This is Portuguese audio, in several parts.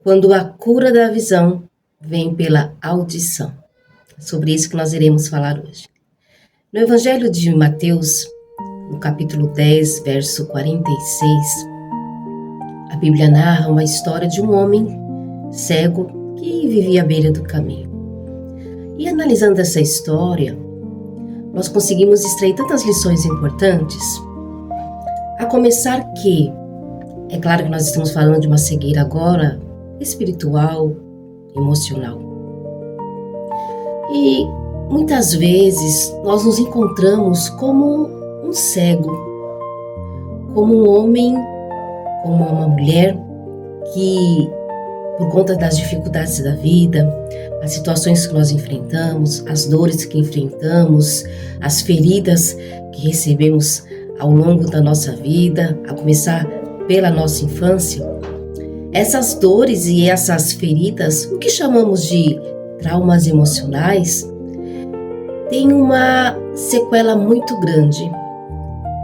quando a cura da visão vem pela audição. É sobre isso que nós iremos falar hoje. No Evangelho de Mateus, no capítulo 10, verso 46, a Bíblia narra uma história de um homem cego que vivia à beira do caminho. E analisando essa história, nós conseguimos extrair tantas lições importantes, a começar que, é claro que nós estamos falando de uma cegueira agora espiritual, emocional. E muitas vezes nós nos encontramos como um cego, como um homem, como uma mulher que, por conta das dificuldades da vida, as situações que nós enfrentamos, as dores que enfrentamos, as feridas que recebemos ao longo da nossa vida, a começar pela nossa infância, essas dores e essas feridas, o que chamamos de traumas emocionais, tem uma sequela muito grande.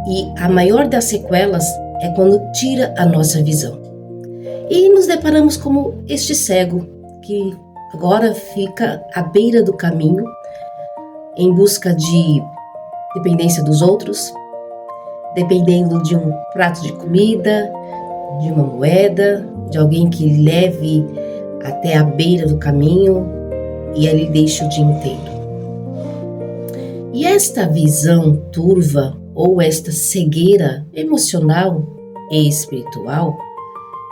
E a maior das sequelas é quando tira a nossa visão. E nos deparamos como este cego, que agora fica à beira do caminho, em busca de dependência dos outros, dependendo de um prato de comida, de uma moeda, de alguém que leve até a beira do caminho e ali deixe o dia inteiro. E esta visão turva ou esta cegueira emocional e espiritual,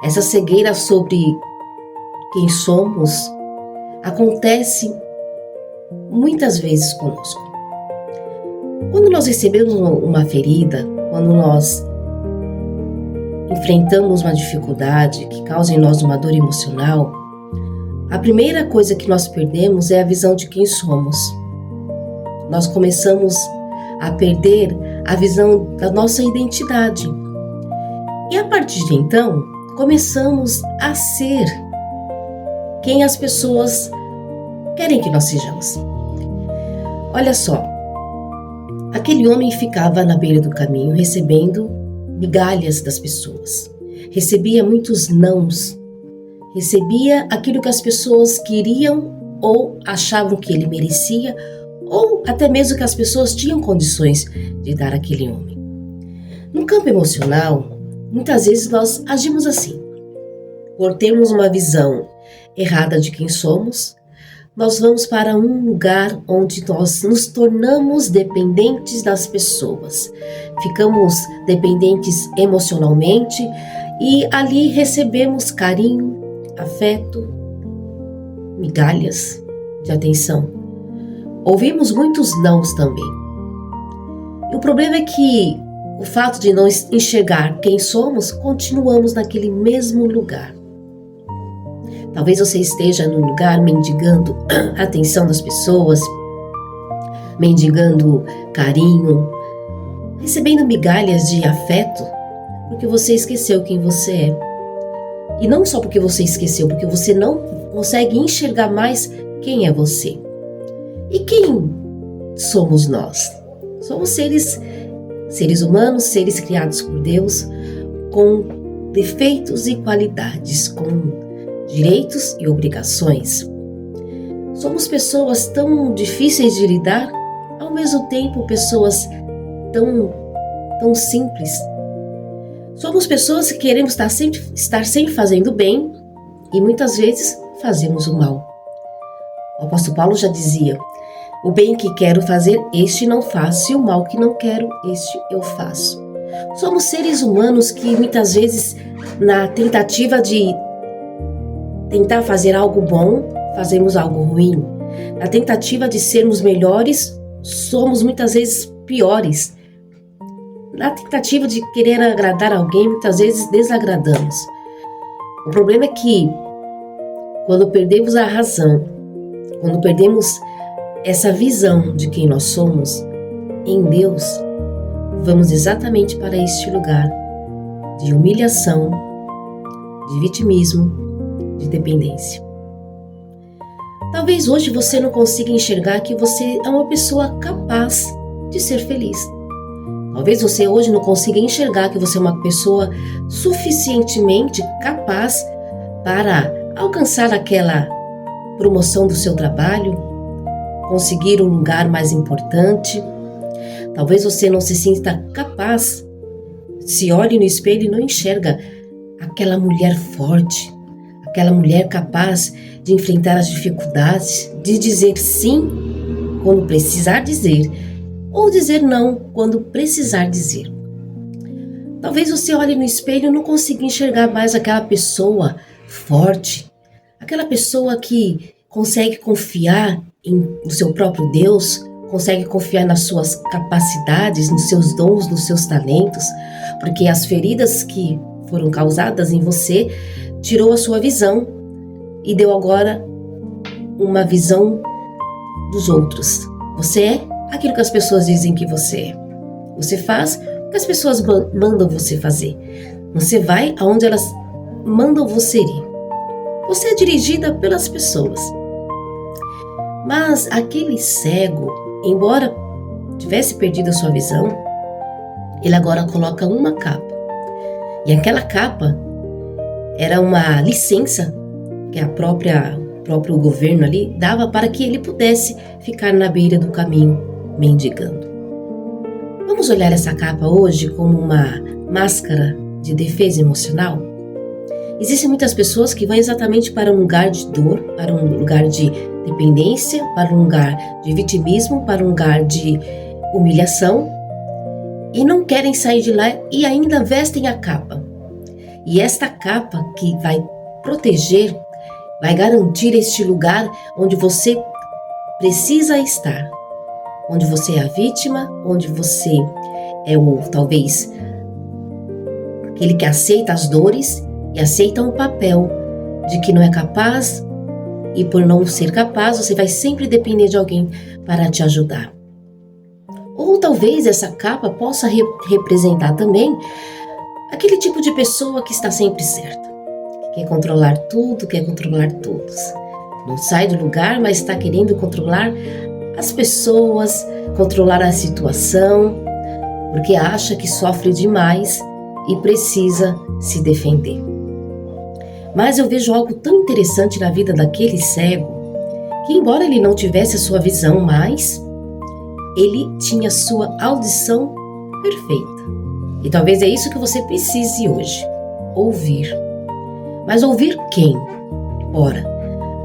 essa cegueira sobre quem somos, acontece muitas vezes conosco. Quando nós recebemos uma ferida, quando nós enfrentamos uma dificuldade que causa em nós uma dor emocional, a primeira coisa que nós perdemos é a visão de quem somos. Nós começamos a perder a visão da nossa identidade. E a partir de então, começamos a ser quem as pessoas querem que nós sejamos. Olha só, aquele homem ficava na beira do caminho recebendo migalhas das pessoas. Recebia muitos nãos. Recebia aquilo que as pessoas queriam ou achavam que ele merecia, ou até mesmo que as pessoas tinham condições de dar àquele homem. No campo emocional, muitas vezes nós agimos assim. Por termos uma visão errada de quem somos, nós vamos para um lugar onde nós nos tornamos dependentes das pessoas. Ficamos dependentes emocionalmente e ali recebemos carinho, afeto, migalhas de atenção. Ouvimos muitos nãos também. E o problema é que o fato de não enxergar quem somos, continuamos naquele mesmo lugar. Talvez você esteja num lugar mendigando a atenção das pessoas, mendigando carinho, recebendo migalhas de afeto, porque você esqueceu quem você é. E não só porque você esqueceu, porque você não consegue enxergar mais quem é você. E quem somos nós? Somos seres humanos, seres criados por Deus, com defeitos e qualidades, com direitos e obrigações. Somos pessoas tão difíceis de lidar, ao mesmo tempo pessoas tão simples. Somos pessoas que queremos estar sempre fazendo bem e muitas vezes fazemos o mal. O apóstolo Paulo já dizia: o bem que quero fazer, este não faço, e o mal que não quero, este eu faço. Somos seres humanos que muitas vezes, na tentativa de tentar fazer algo bom, fazemos algo ruim. Na tentativa de sermos melhores, somos muitas vezes piores. Na tentativa de querer agradar alguém, muitas vezes desagradamos. O problema é que, quando perdemos a razão, quando perdemos essa visão de quem nós somos, em Deus, vamos exatamente para este lugar de humilhação, de vitimismo, de dependência. Talvez hoje você não consiga enxergar que você é uma pessoa capaz de ser feliz. Talvez você hoje não consiga enxergar que você é uma pessoa suficientemente capaz para alcançar aquela promoção do seu trabalho, conseguir um lugar mais importante. Talvez você não se sinta capaz, se olhe no espelho e não enxerga aquela mulher forte, aquela mulher capaz de enfrentar as dificuldades, de dizer sim quando precisar dizer, ou dizer não quando precisar dizer. Talvez você olhe no espelho e não consiga enxergar mais aquela pessoa forte, aquela pessoa que consegue confiar no seu próprio Deus, consegue confiar nas suas capacidades, nos seus dons, nos seus talentos, porque as feridas que foram causadas em você tirou a sua visão e deu agora uma visão dos outros. Você é aquilo que as pessoas dizem que você é. Você faz o que as pessoas mandam você fazer. Você vai aonde elas mandam você ir. Você é dirigida pelas pessoas. Mas aquele cego, embora tivesse perdido a sua visão, ele agora coloca uma capa. E aquela capa era uma licença que o próprio governo ali dava para que ele pudesse ficar na beira do caminho mendigando. Vamos olhar essa capa hoje como uma máscara de defesa emocional? Existem muitas pessoas que vão exatamente para um lugar de dor, para um lugar de dependência, para um lugar de vitimismo, para um lugar de humilhação e não querem sair de lá e ainda vestem a capa. E esta capa que vai proteger, vai garantir este lugar onde você precisa estar, onde você é a vítima, onde você é talvez aquele que aceita as dores e aceita o papel de que não é capaz, e por não ser capaz você vai sempre depender de alguém para te ajudar. Ou talvez essa capa possa representar também aquele tipo de pessoa que está sempre certa, que quer controlar tudo, quer controlar todos. Não sai do lugar, mas está querendo controlar as pessoas, controlar a situação, porque acha que sofre demais e precisa se defender. Mas eu vejo algo tão interessante na vida daquele cego, que embora ele não tivesse a sua visão mais, ele tinha sua audição perfeita. E talvez é isso que você precise hoje, ouvir. Mas ouvir quem? Ora,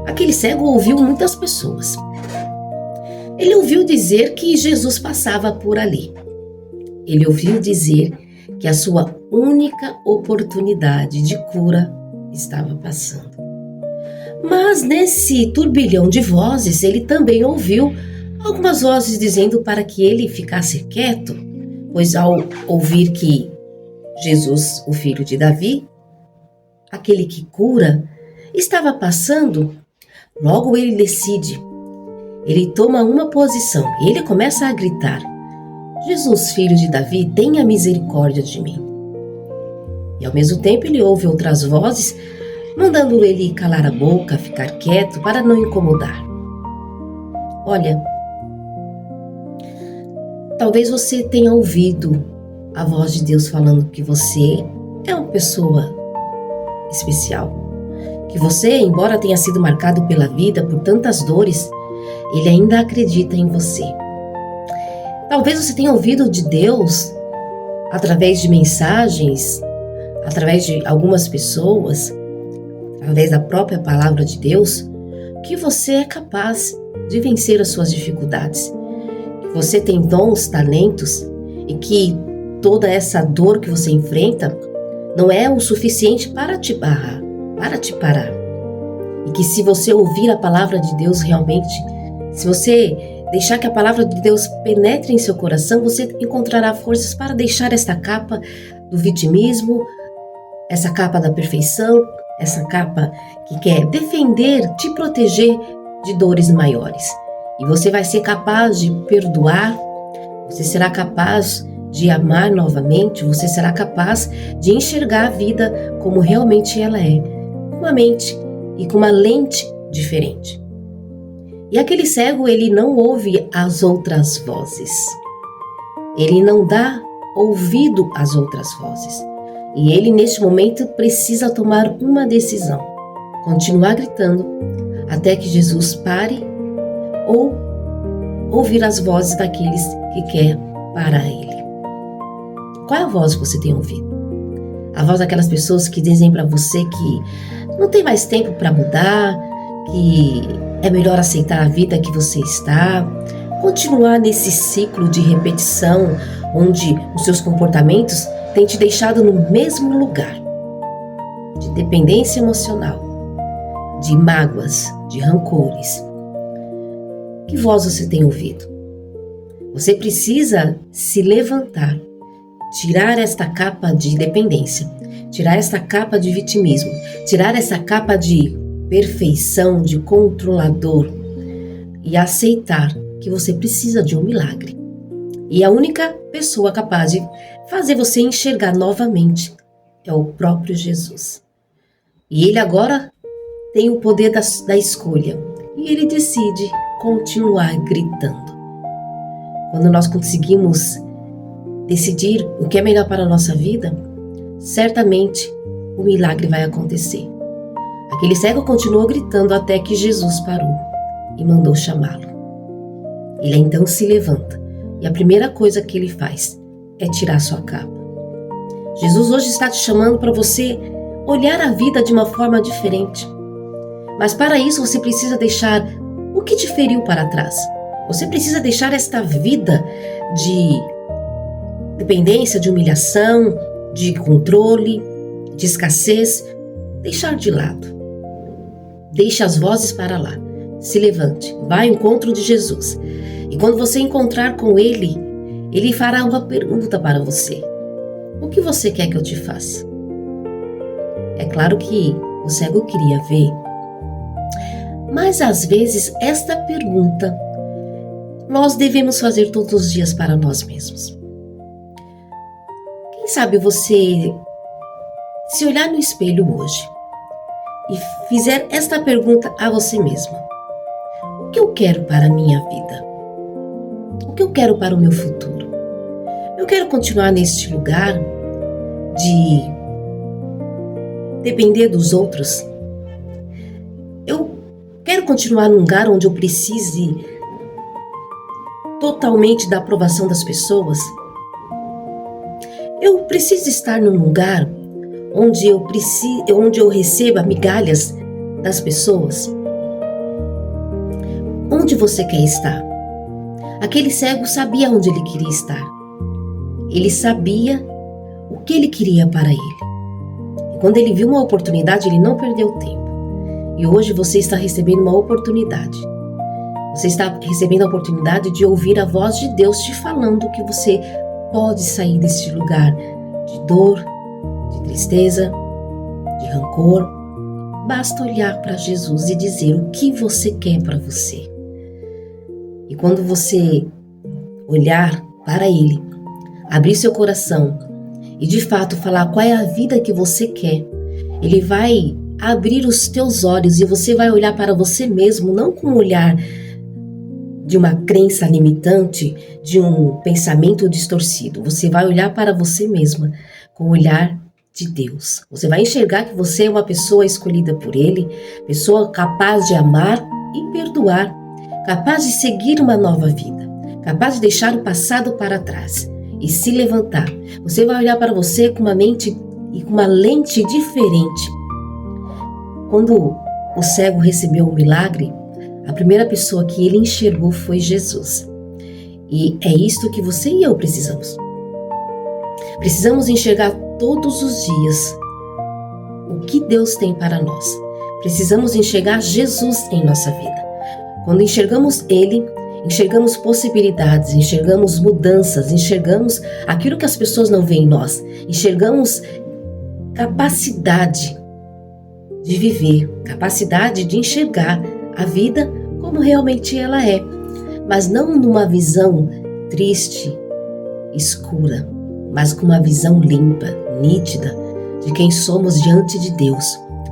aquele cego ouviu muitas pessoas. Ele ouviu dizer que Jesus passava por ali. Ele ouviu dizer que a sua única oportunidade de cura estava passando. Mas nesse turbilhão de vozes, ele também ouviu algumas vozes dizendo para que ele ficasse quieto, pois ao ouvir que Jesus, o filho de Davi, aquele que cura, estava passando, logo ele decide. Ele toma uma posição e ele começa a gritar: Jesus, filho de Davi, tenha misericórdia de mim. E ao mesmo tempo ele ouve outras vozes, mandando ele calar a boca, ficar quieto para não incomodar. Olha, talvez você tenha ouvido a voz de Deus falando que você é uma pessoa especial, que você, embora tenha sido marcado pela vida por tantas dores, Ele ainda acredita em você. Talvez você tenha ouvido de Deus através de mensagens, através de algumas pessoas, através da própria palavra de Deus, que você é capaz de vencer as suas dificuldades, que você tem dons, talentos e que toda essa dor que você enfrenta não é o suficiente para te barrar, para te parar. E que se você ouvir a palavra de Deus realmente, se você deixar que a palavra de Deus penetre em seu coração, você encontrará forças para deixar esta capa do vitimismo, essa capa da perfeição, essa capa que quer defender, te proteger de dores maiores. E você vai ser capaz de perdoar, você será capaz de amar novamente, você será capaz de enxergar a vida como realmente ela é, com uma mente e com uma lente diferente. E aquele cego, ele não ouve as outras vozes. Ele não dá ouvido às outras vozes. E ele, neste momento, precisa tomar uma decisão. continuar gritando até que Jesus pare ou ouvir as vozes daqueles que quer parar ele. Qual é a voz que você tem ouvido? A voz daquelas pessoas que dizem para você que não tem mais tempo para mudar, que é melhor aceitar a vida que você está, continuar nesse ciclo de repetição onde os seus comportamentos têm te deixado no mesmo lugar, de dependência emocional, de mágoas, de rancores. Que voz você tem ouvido? Você precisa se levantar, tirar esta capa de dependência, tirar esta capa de vitimismo, tirar essa capa de perfeição, de controlador e aceitar que você precisa de um milagre. E a única pessoa capaz de fazer você enxergar novamente é o próprio Jesus. E ele agora tem o poder da escolha e ele decide continuar gritando. Quando nós conseguimos decidir o que é melhor para a nossa vida, certamente o milagre vai acontecer. Aquele cego continuou gritando até que Jesus parou e mandou chamá-lo. Ele então se levanta e a primeira coisa que ele faz é tirar sua capa. Jesus hoje está te chamando para você olhar a vida de uma forma diferente. Mas para isso você precisa deixar o que te feriu para trás. Você precisa deixar esta vida de dependência, de humilhação, de controle, de escassez, deixar de lado. Deixe as vozes para lá. Se levante, vá ao encontro de Jesus. E quando você encontrar com Ele, Ele fará uma pergunta para você. O que você quer que eu te faça? É claro que o cego queria ver. Mas às vezes esta pergunta nós devemos fazer todos os dias para nós mesmos. Quem sabe você se olhar no espelho hoje e fizer esta pergunta a você mesma: o que eu quero para a minha vida? O que eu quero para o meu futuro? Eu quero continuar neste lugar de depender dos outros? Eu quero continuar num lugar onde eu precise totalmente da aprovação das pessoas? Eu preciso estar num lugar onde eu receba migalhas das pessoas? Onde você quer estar? Aquele cego sabia onde ele queria estar. Ele sabia o que ele queria para ele. E quando ele viu uma oportunidade, ele não perdeu tempo. E hoje você está recebendo uma oportunidade. Você está recebendo a oportunidade de ouvir a voz de Deus te falando que você pode sair deste lugar de dor, de tristeza, de rancor. Basta olhar para Jesus e dizer o que você quer para você. E quando você olhar para Ele, abrir seu coração e de fato falar qual é a vida que você quer, Ele vai abrir os teus olhos e você vai olhar para você mesmo, não com um olhar de uma crença limitante, de um pensamento distorcido. Você vai olhar para você mesma com o olhar de Deus. Você vai enxergar que você é uma pessoa escolhida por Ele, pessoa capaz de amar e perdoar, capaz de seguir uma nova vida, capaz de deixar o passado para trás e se levantar. Você vai olhar para você com uma mente e com uma lente diferente. Quando o cego recebeu o milagre, a primeira pessoa que ele enxergou foi Jesus. E é isto que você e eu precisamos. Precisamos enxergar todos os dias o que Deus tem para nós. Precisamos enxergar Jesus em nossa vida. Quando enxergamos Ele, enxergamos possibilidades, enxergamos mudanças, enxergamos aquilo que as pessoas não veem em nós. Enxergamos capacidade de viver, capacidade de enxergar a vida como realmente ela é, mas não numa visão triste, escura, mas com uma visão limpa, nítida, de quem somos diante de Deus.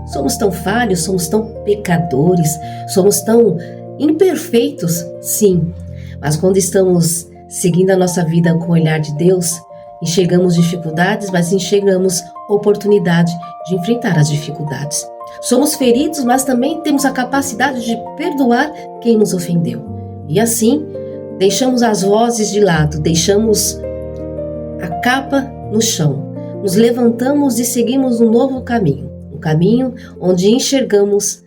Somos tão falhos, somos tão pecadores, somos tão imperfeitos, sim, mas quando estamos seguindo a nossa vida com o olhar de Deus, enxergamos dificuldades, mas enxergamos oportunidade de enfrentar as dificuldades. Somos feridos, mas também temos a capacidade de perdoar quem nos ofendeu. E assim, deixamos as vozes de lado, deixamos a capa no chão, nos levantamos e seguimos um novo caminho. Um caminho onde enxergamos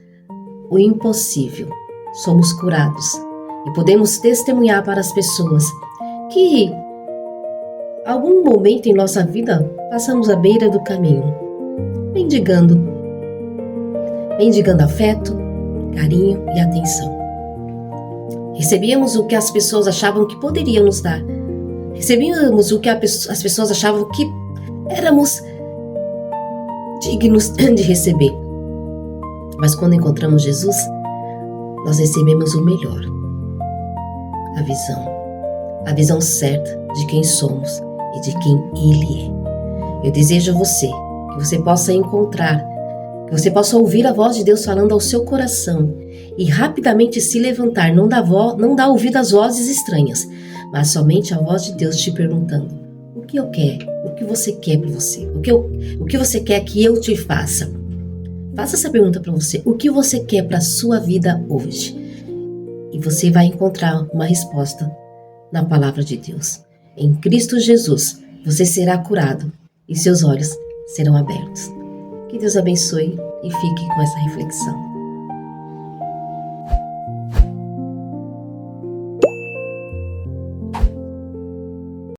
o impossível. Somos curados e podemos testemunhar para as pessoas que, algum momento em nossa vida, passamos à beira do caminho, mendigando afeto, carinho e atenção. Recebíamos o que as pessoas achavam que poderiam nos dar. Recebíamos o que as pessoas achavam que éramos dignos de receber. Mas quando encontramos Jesus, nós recebemos o melhor. A visão certa de quem somos e de quem Ele é. Eu desejo a você que você possa encontrar, que você possa ouvir a voz de Deus falando ao seu coração e rapidamente se levantar, não dá ouvido às vozes estranhas, mas somente a voz de Deus te perguntando: o que eu quero? O que você quer para você? O que você quer que eu te faça? Faça essa pergunta para você: o que você quer para a sua vida hoje? E você vai encontrar uma resposta na palavra de Deus. Em Cristo Jesus, você será curado e seus olhos serão abertos. Que Deus abençoe e fique com essa reflexão.